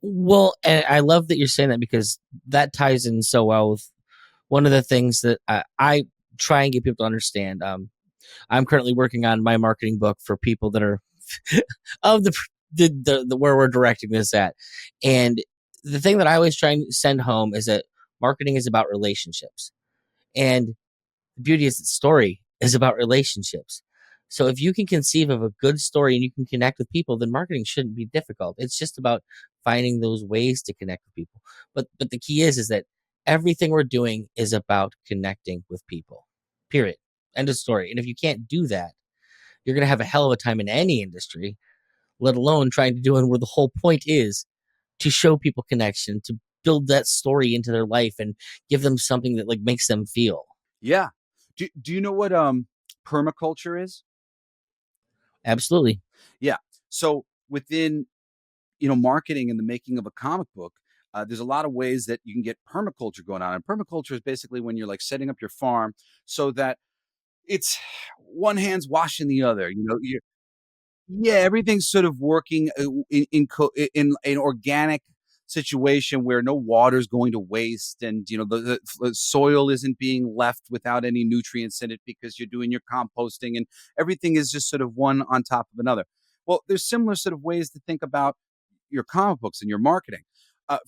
Well, and I love that you're saying that because that ties in so well with one of the things that I try and get people to understand. I'm currently working on my marketing book for people that are of the where we're directing this at, and the thing that I always try and send home is that marketing is about relationships, and the beauty is that story is about relationships. So if you can conceive of a good story and you can connect with people, then marketing shouldn't be difficult. It's just about finding those ways to connect with people. But the key is that everything we're doing is about connecting with people. Period. End of story. And if you can't do that, you're gonna have a hell of a time in any industry, let alone trying to do it where the whole point is to show people connection, to build that story into their life and give them something that like makes them feel. Yeah. Do you know what permaculture is? Absolutely. Yeah. So within marketing and the making of a comic book, there's a lot of ways that you can get permaculture going on. And permaculture is basically when you're like setting up your farm so that it's one hand's washing the other. Yeah, everything's sort of working in an organic situation where no water's going to waste, and the soil isn't being left without any nutrients in it because you're doing your composting, and everything is just sort of one on top of another. Well, there's similar sort of ways to think about your comic books and your marketing.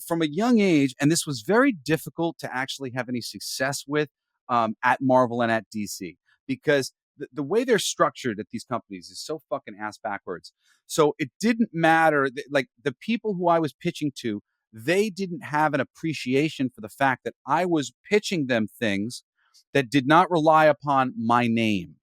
From a young age, and this was very difficult to actually have any success with at Marvel and at DC, because the way they're structured at these companies is so fucking ass backwards. So it didn't matter. Like the people who I was pitching to, they didn't have an appreciation for the fact that I was pitching them things that did not rely upon my name.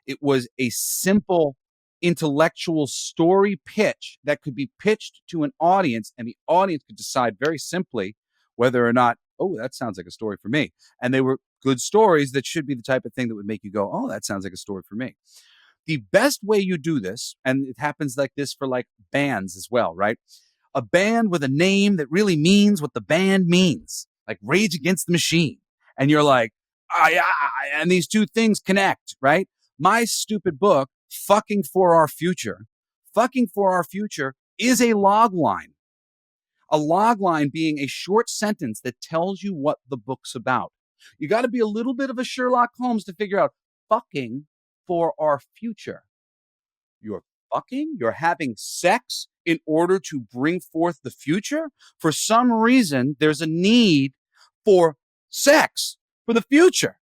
It was a simple intellectual story pitch that could be pitched to an audience, and the audience could decide very simply whether or not, oh, that sounds like a story for me. And they were good stories that should be the type of thing that would make you go, oh, that sounds like a story for me. The best way you do this, and it happens like this for like bands as well, right? A band with a name that really means what the band means, like Rage Against the Machine. And you're like, ah, yeah, and these two things connect, right? My stupid book, Fucking for Our Future is a log line. A log line being a short sentence that tells you what the book's about. You got to be a little bit of a Sherlock Holmes to figure out fucking for our future. You're fucking, you're having sex in order to bring forth the future. For some reason, there's a need for sex for the future.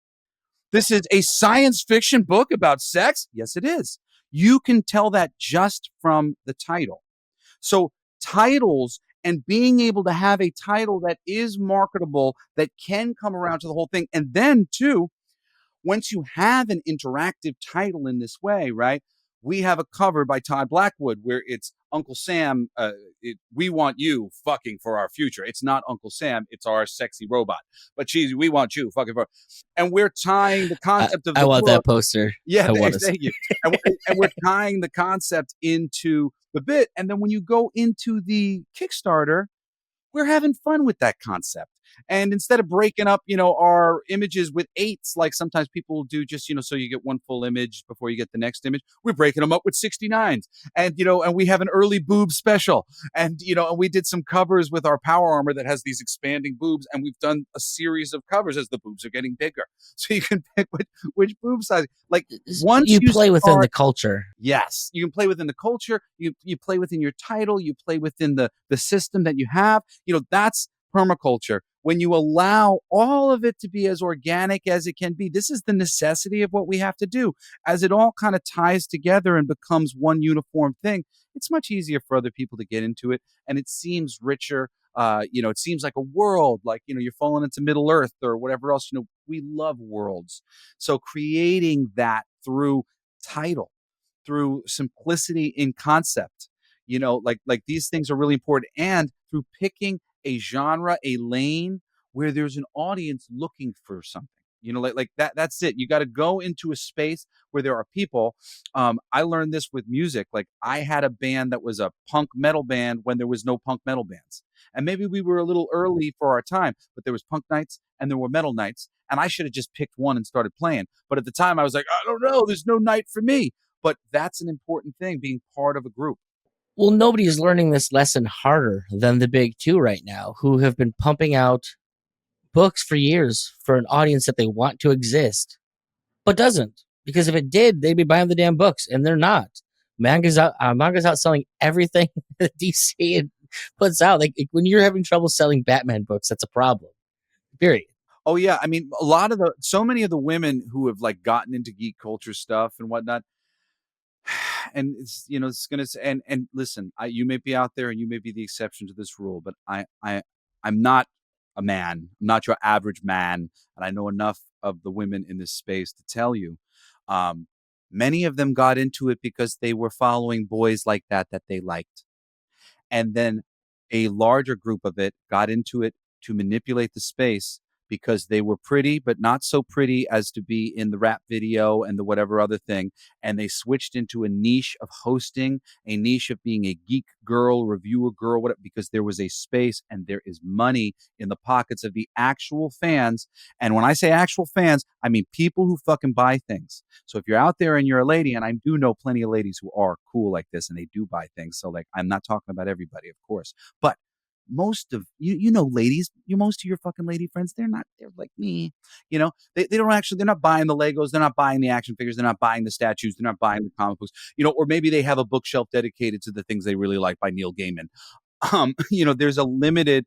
This is a science fiction book about sex. Yes, it is. You can tell that just from the title. So titles and being able to have a title that is marketable, that can come around to the whole thing. And then too, once you have an interactive title in this way, right? We have a cover by Todd Blackwood where it's Uncle Sam, we want you fucking for our future. It's not Uncle Sam, it's our sexy robot. But geez, we want you fucking for. And we're tying the concept of I the want that book. poster. Yeah, I want to thank you. And we're tying the concept into the bit. And then when you go into the Kickstarter, we're having fun with that concept. And instead of breaking up, our images with eights, like sometimes people do just, so you get one full image before you get the next image, we're breaking them up with 69s. And we have an early boob special. And we did some covers with our power armor that has these expanding boobs. And we've done a series of covers as the boobs are getting bigger. So you can pick which boob size. Like once you you play within the start, culture. yes, you can play within the culture. You play within your title. You play within the system that you have. That's permaculture. When you allow all of it to be as organic as it can be, this is the necessity of what we have to do. As it all kind of ties together and becomes one uniform thing, it's much easier for other people to get into it, and it seems richer. It seems like a world, like you're falling into Middle Earth or whatever else. We love worlds, so creating that through title, through simplicity in concept, like these things are really important, and through picking a genre, a lane where there's an audience looking for something. Like that's it. You got to go into a space where there are people. I learned this with music. Like I had a band that was a punk metal band when there was no punk metal bands. And maybe we were a little early for our time, but there was punk nights and there were metal nights. And I should have just picked one and started playing. But at the time I was like, I don't know, there's no night for me. But that's an important thing, being part of a group. Well, nobody's learning this lesson harder than the big two right now, who have been pumping out books for years for an audience that they want to exist, but doesn't. Because if it did, they'd be buying the damn books, and they're not. Manga's outselling everything that DC puts out. Like when you're having trouble selling Batman books, that's a problem. Period. Oh yeah, I mean, so many of the women who have like gotten into geek culture stuff and whatnot, and it's it's gonna and listen, you may be out there and you may be the exception to this rule, but I'm not a man. I'm not your average man, and I know enough of the women in this space to tell you, um, many of them got into it because they were following boys like that they liked. And then a larger group of it got into it to manipulate the space because they were pretty, but not so pretty as to be in the rap video and the whatever other thing. And they switched into a niche of hosting, a niche of being a geek girl, reviewer girl, whatever, because there was a space and there is money in the pockets of the actual fans. And when I say actual fans, I mean people who fucking buy things. So if you're out there and you're a lady, and I do know plenty of ladies who are cool like this and they do buy things. So like, I'm not talking about everybody, of course, but most of ladies, most of your fucking lady friends, they're like me, they don't actually, they're not buying the Legos, they're not buying the action figures, they're not buying the statues, they're not buying the comic books, or maybe they have a bookshelf dedicated to the things they really like by Neil Gaiman. There's a limited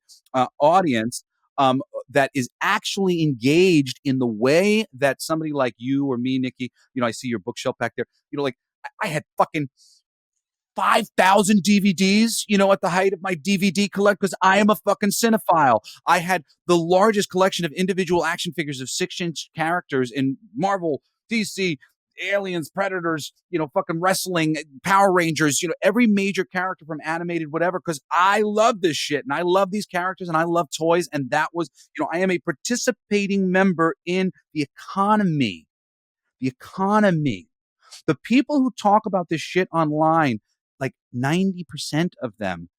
audience that is actually engaged in the way that somebody like you or me, Nikki, I see your bookshelf back there, like I had fucking 5,000 DVDs, at the height of my DVD collect, because I am a fucking cinephile. I had the largest collection of individual action figures of 6-inch characters in Marvel, DC, Aliens, Predators, fucking wrestling, Power Rangers, every major character from animated, whatever, because I love this shit and I love these characters and I love toys. And that was, I am a participating member in the economy. The economy. The people who talk about this shit online, like 90% of them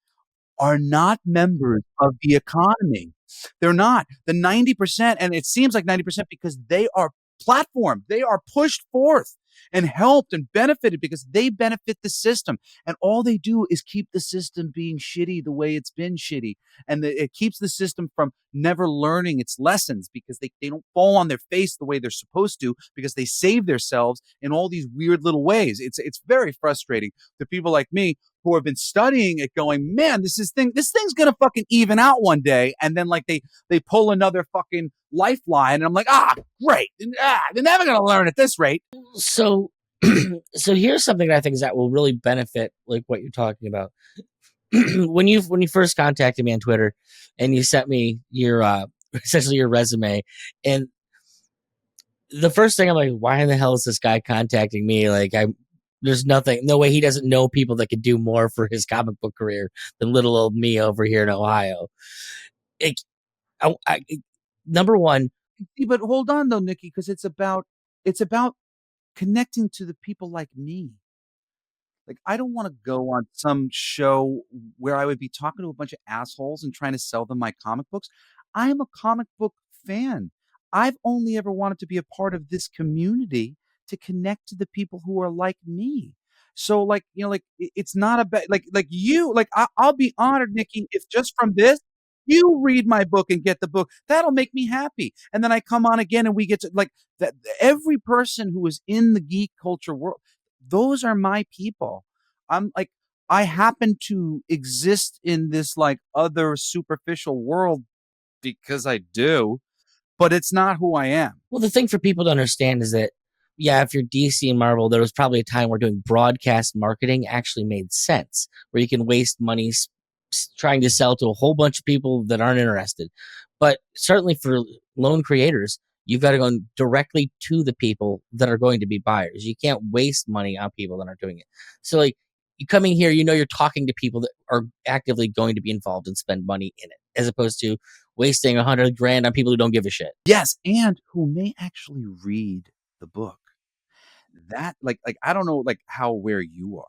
are not members of the economy. They're not. The 90%, and it seems like 90% because they are platformed, they are pushed forth and helped and benefited because they benefit the system. And all they do is keep the system being shitty the way it's been shitty. And it keeps the system from never learning its lessons because they don't fall on their face the way they're supposed to because they save themselves in all these weird little ways. It's very frustrating to people like me who have been studying it going, man, this thing's gonna fucking even out one day. And then like they pull another fucking lifeline and I'm like, great. They're never gonna learn at this rate. So, so here's something that I think is that will really benefit like what you're talking about. when you first contacted me on Twitter and you sent me your essentially your resume, and the first thing I'm like, why in the hell is this guy contacting me? Like there's no way he doesn't know people that could do more for his comic book career than little old me over here in Ohio. It, number one, But hold on though, Nikki, because it's about connecting to the people like me. Like, I don't want to go on some show where I would be talking to a bunch of assholes and trying to sell them my comic books. I am a comic book fan. I've only ever wanted to be a part of this community to connect to the people who are like me. So, like, it's not about like you. Like, I'll be honored, Nikki, if just from this you read my book and get the book. That'll make me happy. And then I come on again, and we get to like that. Every person who is in the geek culture world, those are my people. I'm like, I happen to exist in this like other superficial world because I do, but it's not who I am. well, the thing for people to understand is that, yeah, if you're DC and Marvel, there was probably a time where doing broadcast marketing actually made sense, where you can waste money trying to sell to a whole bunch of people that aren't interested. But certainly for lone creators, you've got to go directly to the people that are going to be buyers. You can't waste money on people that aren't doing it. So, like, you coming here, you're talking to people that are actively going to be involved and spend money in it, as opposed to wasting 100 grand on people who don't give a shit. Yes, and who may actually read the book. That like I don't know like how aware you are,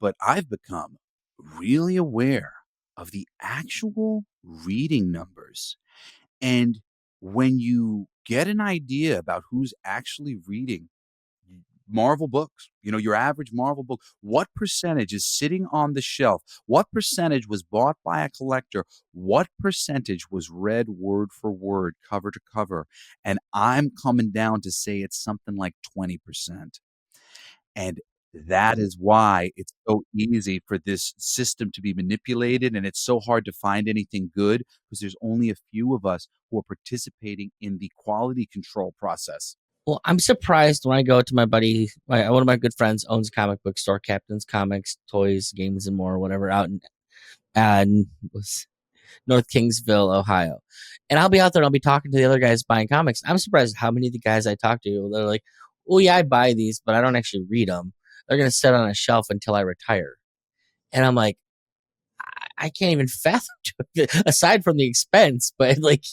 but I've become really aware of the actual reading numbers. And when you get an idea about who's actually reading, Marvel books, your average Marvel book, what percentage is sitting on the shelf? What percentage was bought by a collector? What percentage was read word for word, cover to cover? And I'm coming down to say it's something like 20%. And that is why it's so easy for this system to be manipulated, and it's so hard to find anything good because there's only a few of us who are participating in the quality control process. Well, I'm surprised when I go to my buddy, one of my good friends owns a comic book store, Captain's Comics, Toys, Games, and More, whatever, out in was North Kingsville, Ohio. And I'll be out there and I'll be talking to the other guys buying comics. I'm surprised how many of the guys I talk to, they're like, oh, yeah, I buy these, but I don't actually read them. They're going to sit on a shelf until I retire. And I'm like, I can't even fathom aside from the expense, but like,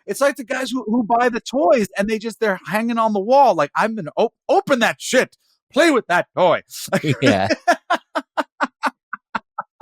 It's like the guys who buy the toys and they're hanging on the wall. Like, I'm going to open that shit. Play with that toy. yeah.